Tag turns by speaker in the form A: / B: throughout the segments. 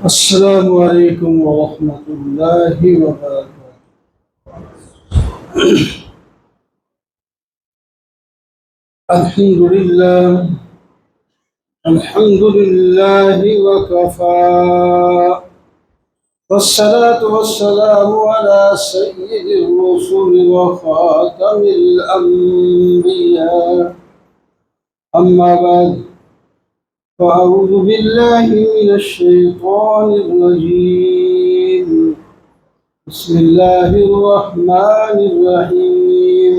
A: अस्सलामु अलैकुम वरहमतुल्लाहि वबरकातुहू। अल्हम्दुलिल्लाह अल्हम्दुलिल्लाहि वकफा वस्सलातु वस्सलामु अला सय्यिदिर रुसुलि व खातमिल अंबिया। अम्मा बाद फ़अऊज़ु बिल्लाहि मिनश शैतानिर रजीम। बिस्मिल्लाहिर रहमानिर रहीम।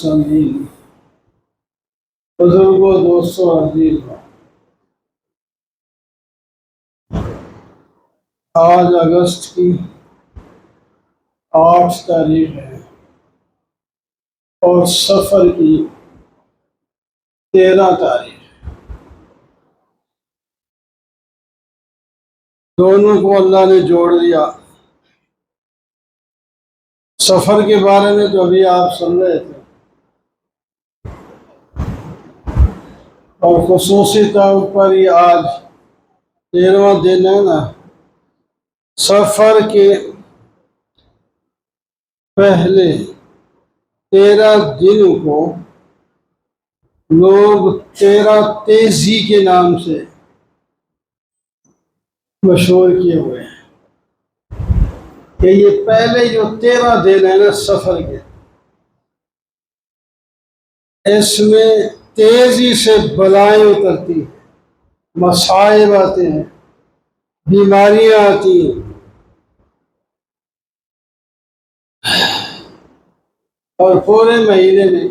A: सामीन, बुजुर्गों, दोस्तों, अजीज, आज अगस्त की 8 तारीख है और सफ़र की 13 तारीख। दोनों को अल्लाह ने जोड़ दिया। सफ़र के बारे में तो अभी आप सुन रहे थे और खुसूसी तौर पर ही आज 13वां दिन है ना। सफ़र के पहले 13 दिनों को लोग 13 तेजी के नाम से मशहूर किए हुए हैं कि ये पहले जो 13 दिन है ना सफ़र के, इसमें तेजी से बलाएं उतरती हैं, मसाइब आते हैं, बीमारियां आती हैं और पूरे महीने में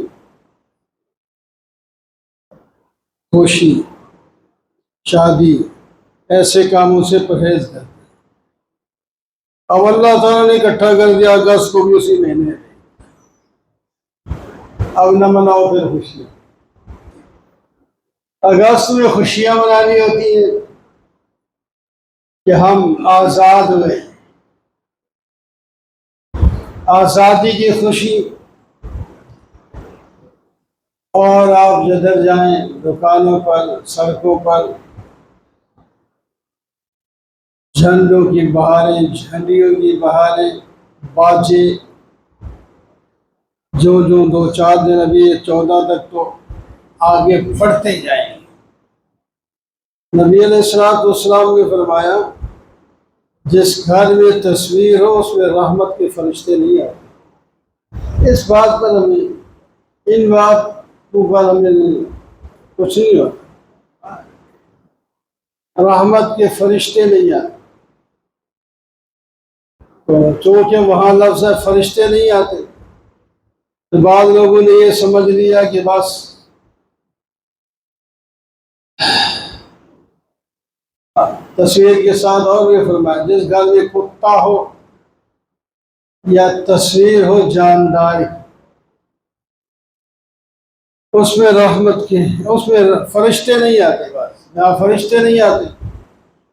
A: खुशी, शादी, ऐसे कामों से परहेज करते हैं। अब अल्लाह ताला ने इकट्ठा कर दिया अगस्त को भी उसी महीने में। अब न मनाओ फिर खुशियाँ। अगस्त में खुशियाँ मनानी होती हैं कि हम आज़ाद हुए, आज़ादी की खुशी। और आप जिधर जाएं, दुकानों पर, सड़कों पर झंडों की बहारें, झंडियों की बहारें, बाजे, जो 2-4 दिन अभी 14 तक तो आगे बढ़ते जाएंगे। नबी अलैहिस्सलाम ने फरमाया, जिस घर में तस्वीर हो उसमें रहमत के फरिश्ते नहीं आते। इस बात पर हमें, इन बातों पर हमें कुछ नहीं होता, रहमत के फरिश्ते नहीं आते। तो चूँकि वहाँ लफ्ज़ है फरिश्ते नहीं आते, तो बाद लोगों ने ये समझ लिया कि बस तस्वीर के साथ। और भी फरमाया, जिस घर में कुत्ता हो या तस्वीर हो जानदार, उसमें रहमत के, उसमें फरिश्ते नहीं आते। बस यहाँ फरिश्ते नहीं आते।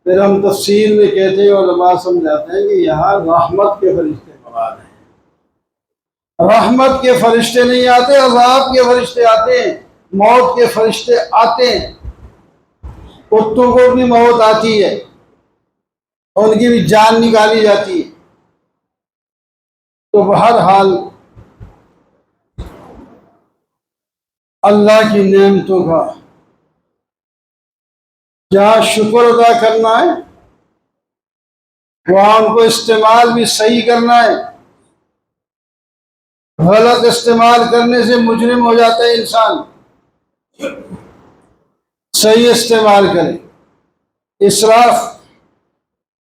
A: फिर हम तफसील में कहते हैं और उलमा समझाते हैं कि यहाँ रहमत के फरिश्ते मुराद हैं। रहमत के फरिश्ते नहीं आते, अज़ाब के फरिश्ते आते हैं, मौत के फरिश्ते आते हैं। कुत्तों को भी मौत आती है, उनकी भी जान निकाली जाती है। तो बहरहाल अल्लाह की नेमतों का जहाँ शुक्र अदा करना है, वहां उनको इस्तेमाल भी सही करना है। गलत इस्तेमाल करने से मुजरिम हो जाता है इंसान। सही इस्तेमाल करें। इसराफ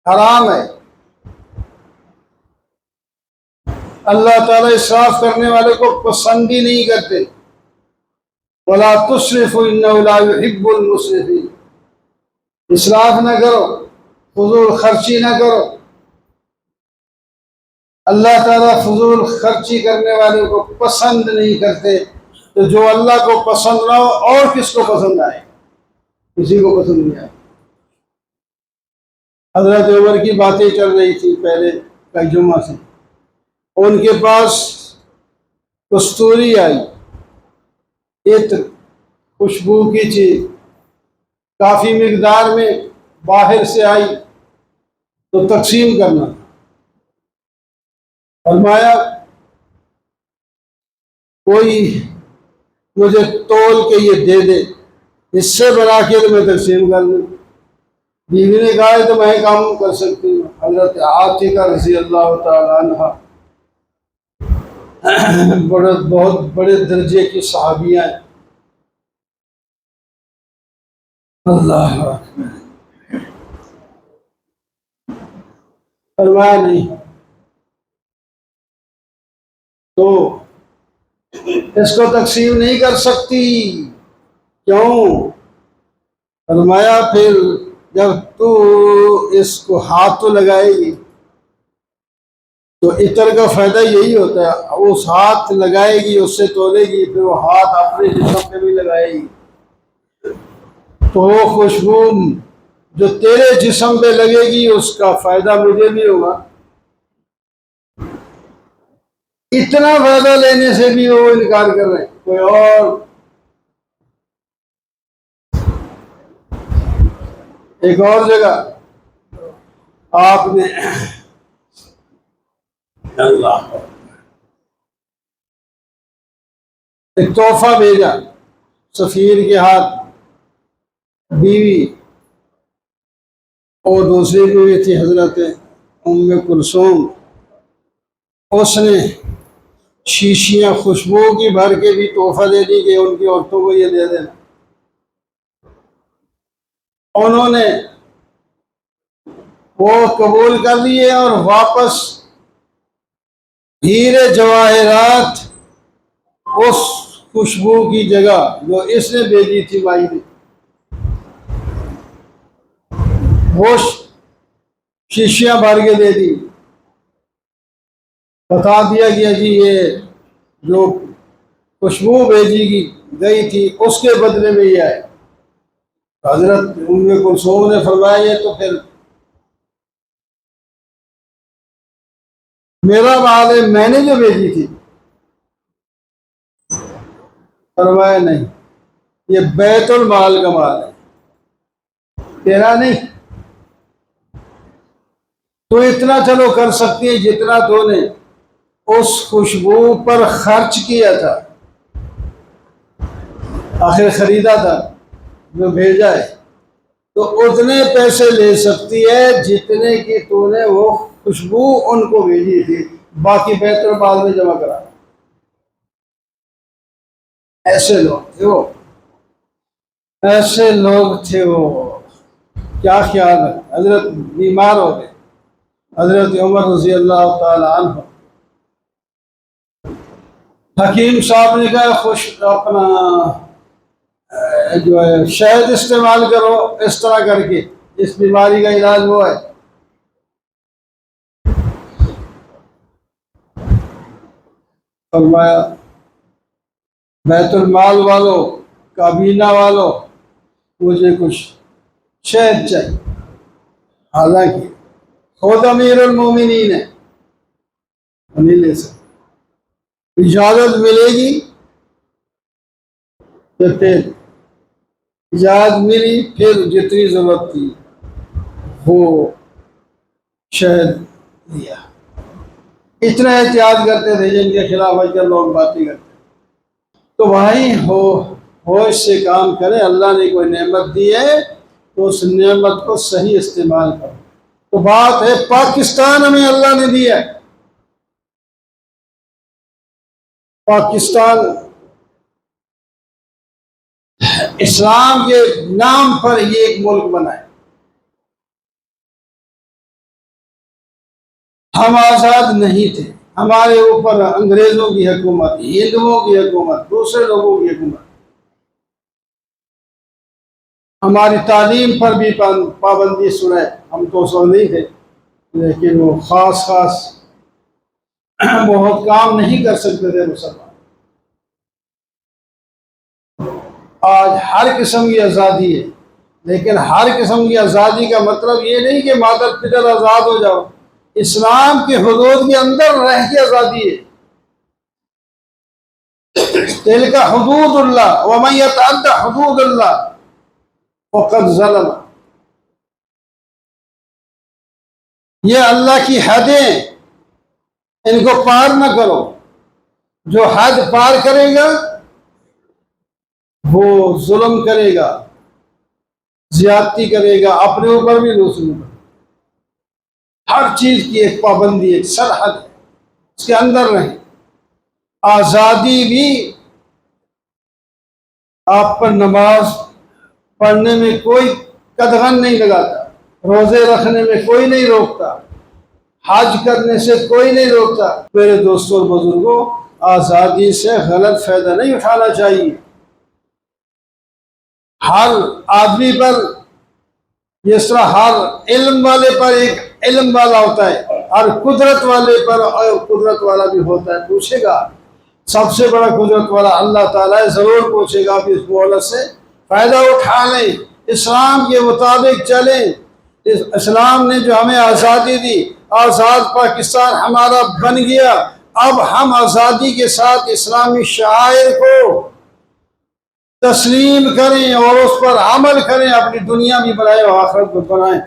A: हराम है। अल्लाह ताला इसराफ करने वाले को पसंद ही नहीं करते। वला तुस्रिफु इन्नहु ला युहिब्बुल मुस्रिफीन। इसराफ न करो, फजूल खर्ची न करो। अल्लाह ताला फजूल खर्ची करने वाले को पसंद नहीं करते। तो जो अल्लाह को पसंद ना हो और किसको पसंद आए? किसी को पसंद नहीं आए। हजरत उमर की बातें चल रही थी पहले कई जुम्मा से। उनके पास कस्तूरी आई, इत्र, खुशबू की चीज काफी मिकदार में बाहर से आई तो तकसीम करना। फरमाया कोई मुझे तोल के ये दे दे, इससे बना के तो मैं तकसीम कर दूँ। बीवी ने कहा है तो मैं काम कर सकती हूँ। हजरत आतिका रज़ी अल्लाह तआला अन्हा बड़े बहुत बड़े दर्जे की सहाबियाँ हैं। अल्लाह फरमाया नहीं तो इसको तकसीम नहीं कर सकती। क्यों? फरमाया फिर जब तू इसको हाथ तो लगाएगी तो इतर का फायदा यही होता है, उस हाथ लगाएगी, उससे तोलेगी, फिर वो हाथ अपने जिस्म पे भी लगाएगी तो वो खुशबू जो तेरे जिस्म पे लगेगी उसका फायदा मुझे भी होगा। इतना फायदा लेने से भी वो इनकार कर रहे हैं। कोई और एक और जगह आपने अल्लाह एक तोहफा भेजा सफीर के हाथ, बीवी और दूसरी बीवी थी हजरत उम्मे कुलसूम। उसने शीशियां खुशबू की भर के भी तोहफा दे दी कि उनकी औरतों को ये दे देना। उन्होंने वो कबूल कर लिए और वापस हीरे जवाहरात उस खुशबू की जगह जो इसने भेजी थी भाई ने, वो शीशियां भर के दे दी। बता दिया गया जी ये जो खुशबू भेजी गई थी उसके बदले में ये आए। हजरत उम्मे कुलसूम ने फरमाया ये तो फिर मेरा माल है, मैंने जो भेजी थी। फरमाया नहीं, ये बैतुल माल का माल है, तेरा नहीं। तो इतना चलो कर सकती है जितना तूने उस खुशबू पर खर्च किया था, आखिर खरीदा था जो भेजा है, तो उतने पैसे ले सकती है जितने की तूने वो खुशबू उनको भेजी थी, बाकी बैतुल माल में जमा करा। ऐसे लोग थे वो, ऐसे लोग थे वो। क्या ख्याल है? हजरत बीमार हो गए, हजरत उमर रज़ी अल्लाह तआला अन्हु, हकीम साहब ने कहा खुश अपना जो है शहद इस्तेमाल करो, इस तरह करके इस बीमारी का इलाज वो है। फरमाया बैतुल माल वालों, काबीना वालों, मुझे कुछ शहद चाहिए। हालांकि खुद अमीरुल मोमिनीन है, नहीं ले सकते। इजाजत मिलेगी तो फिर इजाजत मिली, फिर जितनी जरूरत थी वो शहद लिया। इतना एहतियात करते थे जिनके खिलाफ अजर लोग बातें करते। तो भाई होश से काम करें। अल्लाह ने कोई नेमत दी है तो उस नेमत को सही इस्तेमाल करो। तो बात है पाकिस्तान हमें अल्लाह ने दिया है। पाकिस्तान इस्लाम के नाम पर ये एक मुल्क बना है। हम आजाद नहीं थे, हमारे ऊपर अंग्रेजों की हुकूमत, हिंदुओं की हुकूमत, दूसरे लोगों की हुकूमत। हमारी तालीम पर भी पाबंदी सुनाए, हम तो उस वक्त नहीं थे, लेकिन वो खास खास बहुत काम नहीं कर सकते थे मुसलमान। आज हर किस्म की आज़ादी है, लेकिन हर किस्म की आज़ादी का मतलब ये नहीं कि मादर पितर आज़ाद हो जाओ। इस्लाम के हुदूद के अंदर रह के आज़ादी है। तिल का हुदूदुल्लाह व मन यतअद्दा हुदूदुल्लाह फ़क़द ज़लम। ये अल्लाह की हदें, इनको पार न करो। जो हद पार करेगा वो जुल्म करेगा, ज्यादती करेगा, अपने ऊपर भी दूसरे ऊपर। हर चीज की एक पाबंदी, एक सरहद है, उसके अंदर रहे। आजादी भी आप पर नमाज पढ़ने में कोई कदगन नहीं लगाता, रोजे रखने में कोई नहीं रोकता, हज करने से कोई नहीं रोकता। मेरे दोस्तों और बुजुर्गों, आजादी से गलत फायदा नहीं उठाना चाहिए। हर आदमी पर, जिस तरह हर इल्म वाले पर एक इल्म वाला होता है, हर कुदरत वाले पर कुदरत वाला भी होता है। पूछेगा, सबसे बड़ा कुदरत वाला अल्लाह ताला है, जरूर पूछेगा। आप इस मोहलत से फायदा उठा लें, इस्लाम के मुताबिक चलें। इस इस्लाम ने जो हमें आज़ादी दी, आज़ाद पाकिस्तान हमारा बन गया। अब हम आज़ादी के साथ इस्लामी शायर को तस्लीम करें और उस पर अमल करें, अपनी दुनिया भी बनाए और आखिरत भी बनाएं।